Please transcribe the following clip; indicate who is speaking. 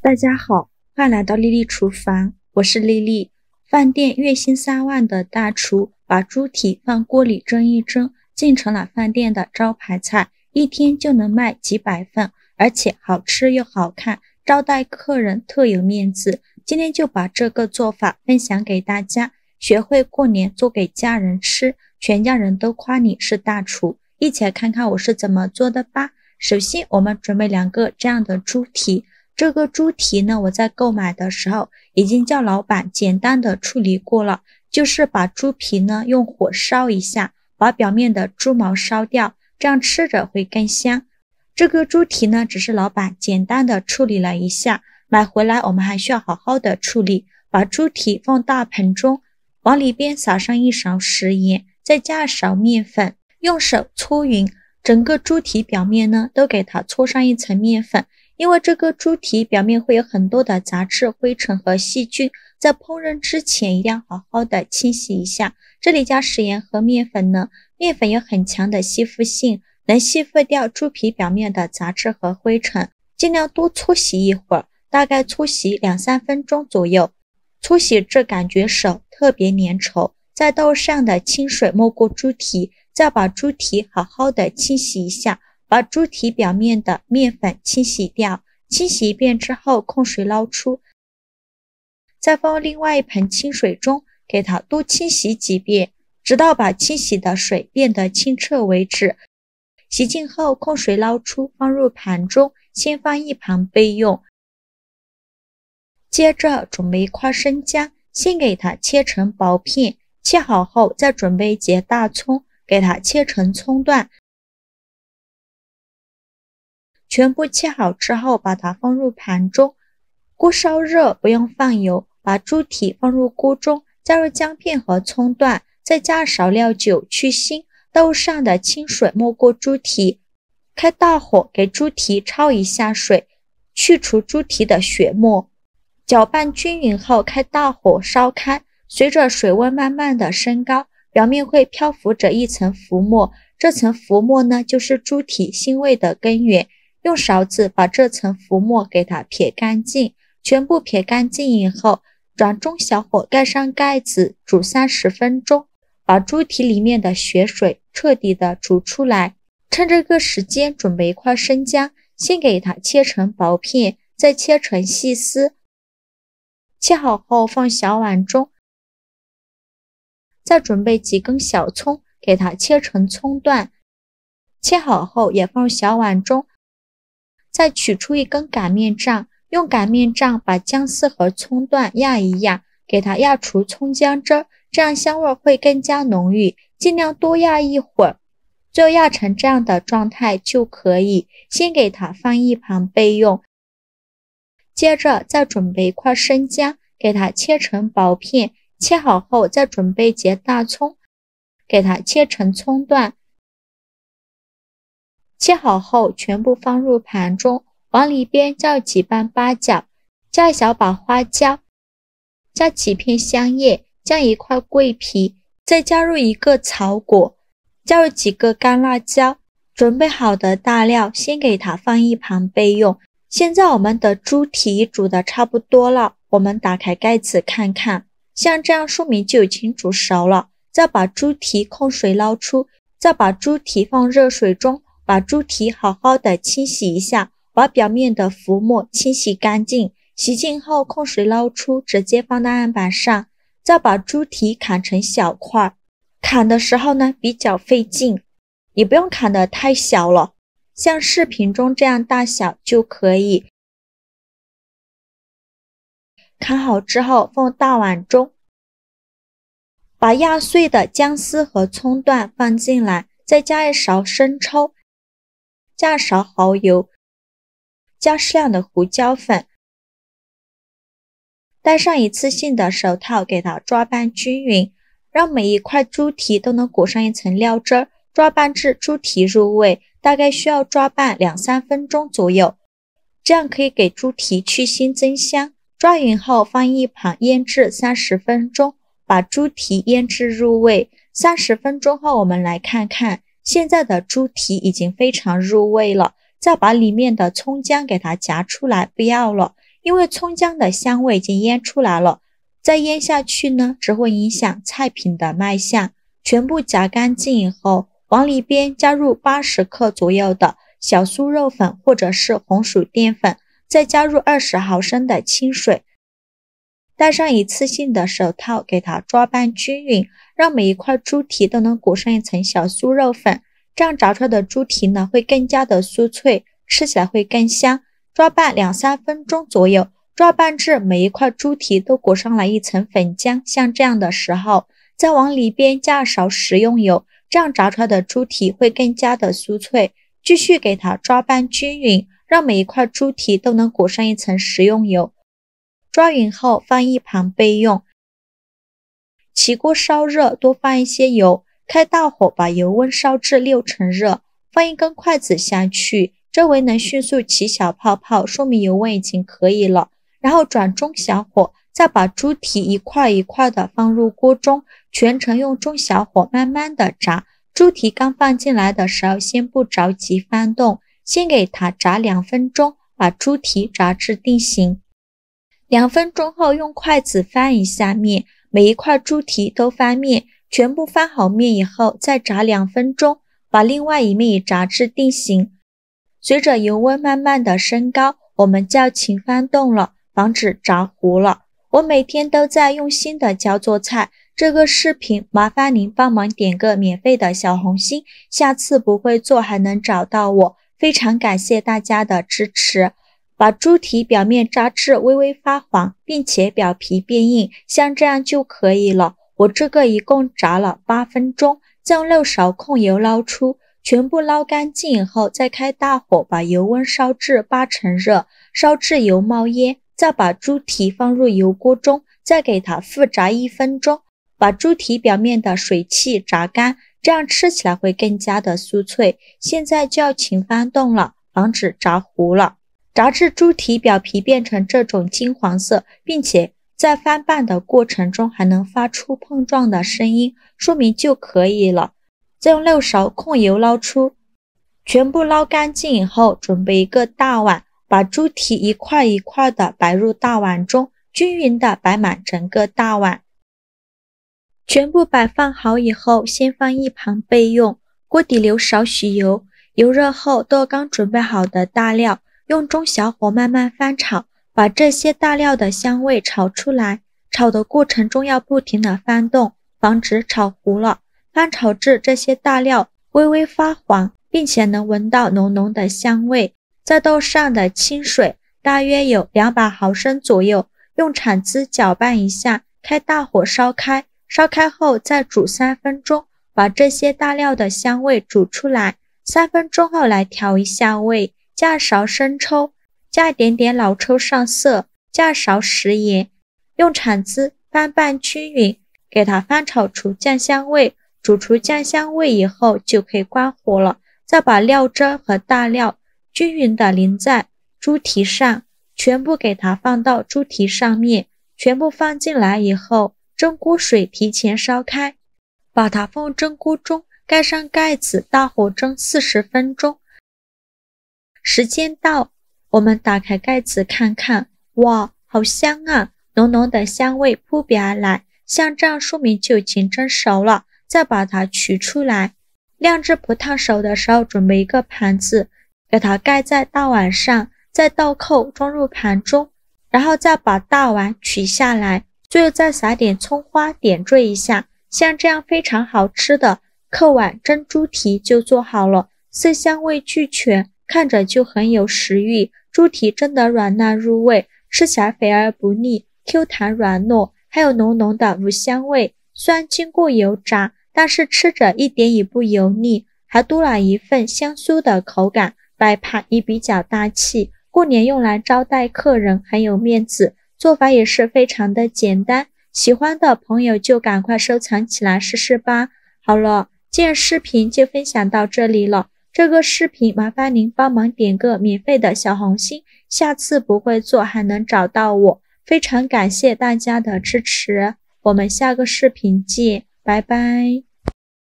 Speaker 1: 大家好，欢迎来到丽丽厨房，我是丽丽。饭店月薪3万的大厨把猪蹄放锅里蒸一蒸，竟成了饭店的招牌菜，一天就能卖几百份，而且好吃又好看，招待客人特有面子。今天就把这个做法分享给大家，学会过年做给家人吃，全家人都夸你是大厨。一起来看看我是怎么做的吧。首先我们准备2个这样的猪蹄，这个猪蹄呢，我在购买的时候已经叫老板简单的处理过了，就是把猪皮呢用火烧一下，把表面的猪毛烧掉，这样吃着会更香。这个猪蹄呢，只是老板简单的处理了一下，买回来我们还需要好好的处理。把猪蹄放大盆中，往里边撒上1勺食盐，再加1勺面粉，用手搓匀，整个猪蹄表面呢都给它搓上一层面粉。因为这个猪蹄表面会有很多的杂质、灰尘和细菌，在烹饪之前一定要好好的清洗一下。这里加食盐和面粉呢，面粉有很强的吸附性，能吸附掉猪皮表面的杂质和灰尘。尽量多搓洗一会儿，大概搓洗2-3分钟左右。搓洗至感觉手特别粘稠，再倒上的清水没过猪蹄，再把猪蹄好好的清洗一下。把猪蹄表面的面粉清洗掉，清洗一遍之后控水捞出，再放另外一盆清水中，给它多清洗几遍，直到把清洗的水变得清澈为止。洗净后控水捞出，放入盘中，先放一旁备用。接着准备1块生姜，先给它切成薄片，切好后再准备1节大葱，给它切成葱段。全部切好之后，把它放入盘中，锅烧热，不用放油，把猪蹄放入锅中，加入姜片和葱段，再加少料酒去腥，倒上的清水没过猪蹄，开大火给猪蹄焯一下水，去除猪蹄的血沫，搅拌均匀后开大火烧开，随着水温慢慢的升高，表面会漂浮着一层浮沫，这层浮沫呢就是猪蹄腥味的根源。用勺子把这层浮沫给它撇干净，全部撇干净以后，转中小火盖上盖子煮30分钟，把猪蹄里面的血水彻底的煮出来。趁这个时间准备1块生姜，先给它切成薄片，再切成细丝。切好后放小碗中，再准备几根小葱，给它切成葱段。切好后也放小碗中，再取出1根擀面杖，用擀面杖把姜丝和葱段压一压，给它压出葱姜汁，这样香味会更加浓郁，尽量多压一会儿，最后压成这样的状态就可以，先给它放一旁备用。接着再准备1块生姜，给它切成薄片，切好后再准备1节大葱，给它切成葱段。切好后全部放入盘中，往里边加几瓣八角，加1小把花椒，加几片香叶，加1块桂皮，再加入1个草果，加入几个干辣椒。准备好的大料先给它放一旁备用。现在我们的猪蹄煮的差不多了，我们打开盖子看看，像这样说明就已经煮熟了。再把猪蹄控水捞出，再把猪蹄放热水中，把猪蹄好好的清洗一下，把表面的浮沫清洗干净。洗净后控水捞出，直接放到案板上，再把猪蹄砍成小块。砍的时候呢，比较费劲，也不用砍得太小了，像视频中这样大小就可以。砍好之后放大碗中，把压碎的姜丝和葱段放进来，再加1勺生抽，加1勺蚝油，加适量的胡椒粉，戴上一次性的手套给它抓拌均匀，让每一块猪蹄都能裹上一层料汁儿，抓拌至猪蹄入味，大概需要抓拌2-3分钟左右，这样可以给猪蹄去腥增香。抓匀后放一旁腌制30分钟，把猪蹄腌制入味。30分钟后我们来看看，现在的猪蹄已经非常入味了，再把里面的葱姜给它夹出来，不要了，因为葱姜的香味已经腌出来了，再腌下去呢，只会影响菜品的卖相。全部夹干净以后，往里边加入80克左右的小酥肉粉或者是红薯淀粉，再加入20毫升的清水，戴上一次性的手套给它抓拌均匀，让每一块猪蹄都能裹上一层小酥肉粉，这样炸出来的猪蹄呢会更加的酥脆，吃起来会更香。抓拌2-3分钟左右，抓拌至每一块猪蹄都裹上了一层粉浆，像这样的时候，再往里边加勺食用油，这样炸出来的猪蹄会更加的酥脆。继续给它抓拌均匀，让每一块猪蹄都能裹上一层食用油。抓匀后放一旁备用。起锅烧热，多放一些油，开大火把油温烧至6成热，放一根筷子下去，周围能迅速起小泡泡，说明油温已经可以了。然后转中小火，再把猪蹄一块一块的放入锅中，全程用中小火慢慢的炸。猪蹄刚放进来的时候，先不着急翻动，先给它炸2分钟，把猪蹄炸至定型。2分钟后用筷子翻一下面，每一块猪蹄都翻面，全部翻好面以后再炸2分钟，把另外一面也炸至定型。随着油温慢慢的升高，我们就要勤翻动了，防止炸糊了。我每天都在用心的教做菜，这个视频麻烦您帮忙点个免费的小红心，下次不会做还能找到我，非常感谢大家的支持。把猪蹄表面炸至微微发黄，并且表皮变硬，像这样就可以了。我这个一共炸了8分钟，再用6勺控油捞出，全部捞干净以后，再开大火把油温烧至8成热，烧至油冒烟，再把猪蹄放入油锅中，再给它复炸1分钟，把猪蹄表面的水汽炸干，这样吃起来会更加的酥脆。现在就要勤翻动了，防止炸糊了。炸至猪蹄表皮变成这种金黄色，并且在翻拌的过程中还能发出碰撞的声音，说明就可以了。再用6勺控油捞出，全部捞干净以后，准备一个大碗，把猪蹄一块一块的摆入大碗中，均匀的摆满整个大碗。全部摆放好以后，先放一旁备用。锅底留少许油，油热后倒刚准备好的大料，用中小火慢慢翻炒，把这些大料的香味炒出来。炒的过程中要不停的翻动，防止炒糊了。翻炒至这些大料微微发黄，并且能闻到浓浓的香味。再倒上的清水大约有200毫升左右，用铲子搅拌一下，开大火烧开。烧开后再煮3分钟，把这些大料的香味煮出来。3分钟后来调一下味，加勺生抽，加一点点老抽上色，加勺食盐，用铲子翻拌均匀，给它翻炒出酱香味。煮出酱香味以后就可以关火了，再把料汁和大料均匀的淋在猪蹄上，全部给它放到猪蹄上面，全部放进来以后，蒸锅水提前烧开，把它放蒸锅中，盖上盖子，大火蒸40分钟。时间到，我们打开盖子看看，哇，好香啊！浓浓的香味扑鼻而来，像这样说明就已经蒸熟了。再把它取出来，晾至不烫熟的时候，准备一个盘子，给它盖在大碗上，再倒扣装入盘中，然后再把大碗取下来，最后再撒点葱花点缀一下，像这样非常好吃的扣碗蒸猪蹄就做好了，色香味俱全，看着就很有食欲。猪蹄真的软烂入味，吃起来肥而不腻，Q 弹软糯，还有浓浓的乳香味。虽然经过油炸，但是吃着一点也不油腻，还多了一份香酥的口感，摆盘也比较大气，过年用来招待客人很有面子，做法也是非常的简单，喜欢的朋友就赶快收藏起来试试吧。好了，今日视频就分享到这里了，这个视频麻烦您帮忙点个免费的小红心，下次不会做还能找到我，非常感谢大家的支持，我们下个视频见，拜拜。